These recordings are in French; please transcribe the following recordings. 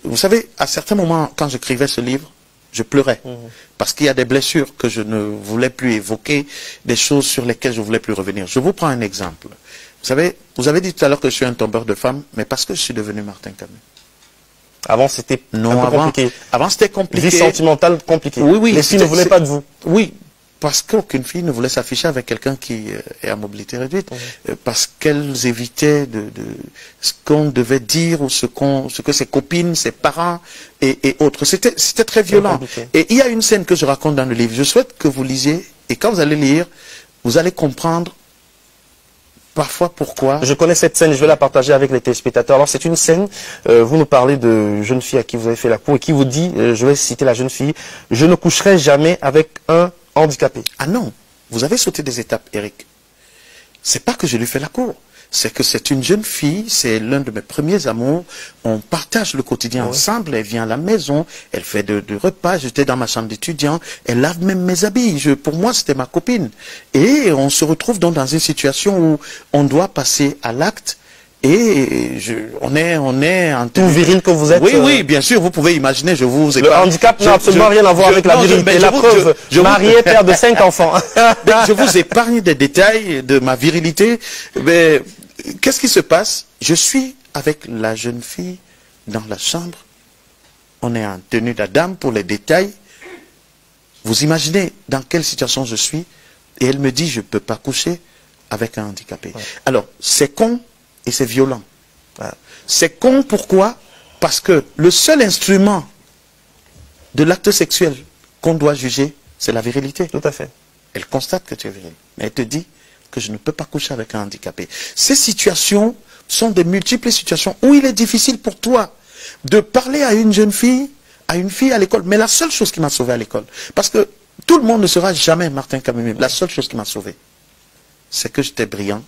Vous savez, à certains moments, quand j'écrivais ce livre, je pleurais. Parce qu'il y a des blessures que je ne voulais plus évoquer, des choses sur lesquelles je ne voulais plus revenir. Je vous prends un exemple. Vous savez, vous avez dit tout à l'heure que je suis un tombeur de femmes, mais parce que je suis devenu Martin Camus. Avant, c'était compliqué. Avant, c'était compliqué. Vie sentimentale compliquée. Oui, oui. Les filles ne voulaient pas de vous. Oui, parce qu'aucune fille ne voulait s'afficher avec quelqu'un qui est à mobilité réduite. Parce qu'elles évitaient ce qu'on devait dire ou ce que ses copines, ses parents et autres. C'était très violent. Et il y a une scène que je raconte dans le livre. Je souhaite que vous lisiez, et quand vous allez lire, vous allez comprendre parfois pourquoi. Je connais cette scène, je vais la partager avec les téléspectateurs. Alors c'est une scène, vous nous parlez de jeune fille à qui vous avez fait la cour et qui vous dit, je vais citer la jeune fille, je ne coucherai jamais avec un handicapé. Ah non, vous avez sauté des étapes, Eric. C'est pas que je lui fais la cour, c'est que c'est une jeune fille, c'est l'un de mes premiers amours, on partage le quotidien ensemble, elle vient à la maison, elle fait de repas, j'étais dans ma chambre d'étudiant, elle lave même mes habits, pour moi c'était ma copine. Et on se retrouve donc dans une situation où on doit passer à l'acte. Et on est en tout viril que vous êtes. Oui, oui, bien sûr, vous pouvez imaginer, je vous épargne. Le handicap n'a absolument rien à voir avec la virilité. La preuve, marié, père de 5 enfants. Je vous épargne des détails de ma virilité. Mais qu'est-ce qui se passe? Je suis avec la jeune fille dans la chambre. On est en tenue d'Adam pour les détails. Vous imaginez dans quelle situation je suis? Et elle me dit, je ne peux pas coucher avec un handicapé. Alors, c'est con. Et c'est violent. C'est con, pourquoi? Parce que le seul instrument de l'acte sexuel qu'on doit juger, c'est la virilité. Tout à fait. Elle constate que tu es viril. Mais elle te dit que je ne peux pas coucher avec un handicapé. Ces situations sont des multiples situations où il est difficile pour toi de parler à une jeune fille, à une fille à l'école. Mais la seule chose qui m'a sauvé à l'école, parce que tout le monde ne sera jamais Martin Camus, la seule chose qui m'a sauvé, c'est que j'étais brillant.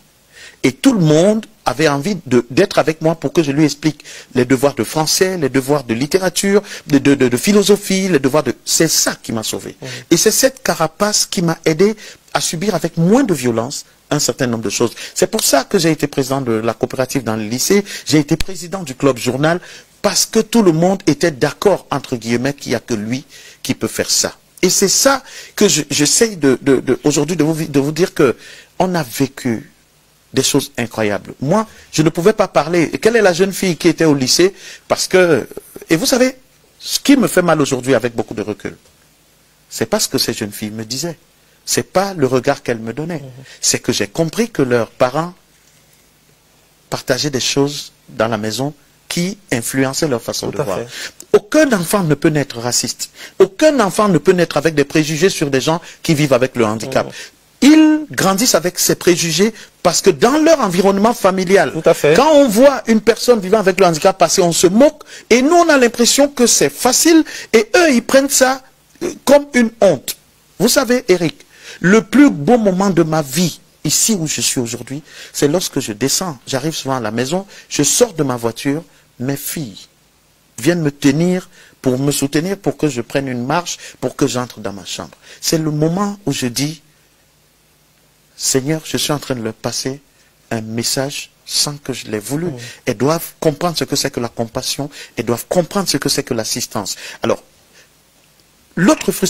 Et tout le monde avait envie d'être avec moi pour que je lui explique les devoirs de français, les devoirs de littérature, de philosophie, les devoirs de... C'est ça qui m'a sauvé. Et c'est cette carapace qui m'a aidé à subir avec moins de violence un certain nombre de choses. C'est pour ça que j'ai été président de la coopérative dans le lycée, j'ai été président du club journal, parce que tout le monde était d'accord, entre guillemets, qu'il n'y a que lui qui peut faire ça. Et c'est ça que j'essaye aujourd'hui de vous dire que on a vécu des choses incroyables. Moi, je ne pouvais pas parler. Quelle est la jeune fille qui était au lycée? Parce que... Et vous savez, ce qui me fait mal aujourd'hui avec beaucoup de recul, c'est pas ce que ces jeunes filles me disaient. C'est pas le regard qu'elles me donnaient. C'est que j'ai compris que leurs parents partageaient des choses dans la maison qui influençaient leur façon de voir. Aucun enfant ne peut naître raciste. Aucun enfant ne peut naître avec des préjugés sur des gens qui vivent avec le handicap. Ils grandissent avec ces préjugés parce que dans leur environnement familial, quand on voit une personne vivant avec le handicap passer, on se moque et nous on a l'impression que c'est facile et eux ils prennent ça comme une honte. Vous savez, Eric, le plus beau moment de ma vie, ici où je suis aujourd'hui, c'est lorsque je descends, j'arrive souvent à la maison, je sors de ma voiture, mes filles viennent me tenir pour me soutenir, pour que je prenne une marche, pour que j'entre dans ma chambre. C'est le moment où je dis, Seigneur, je suis en train de leur passer un message sans que je l'ai voulu. Elles doivent comprendre ce que c'est que la compassion. Elles doivent comprendre ce que c'est que l'assistance. Alors, l'autre frustration,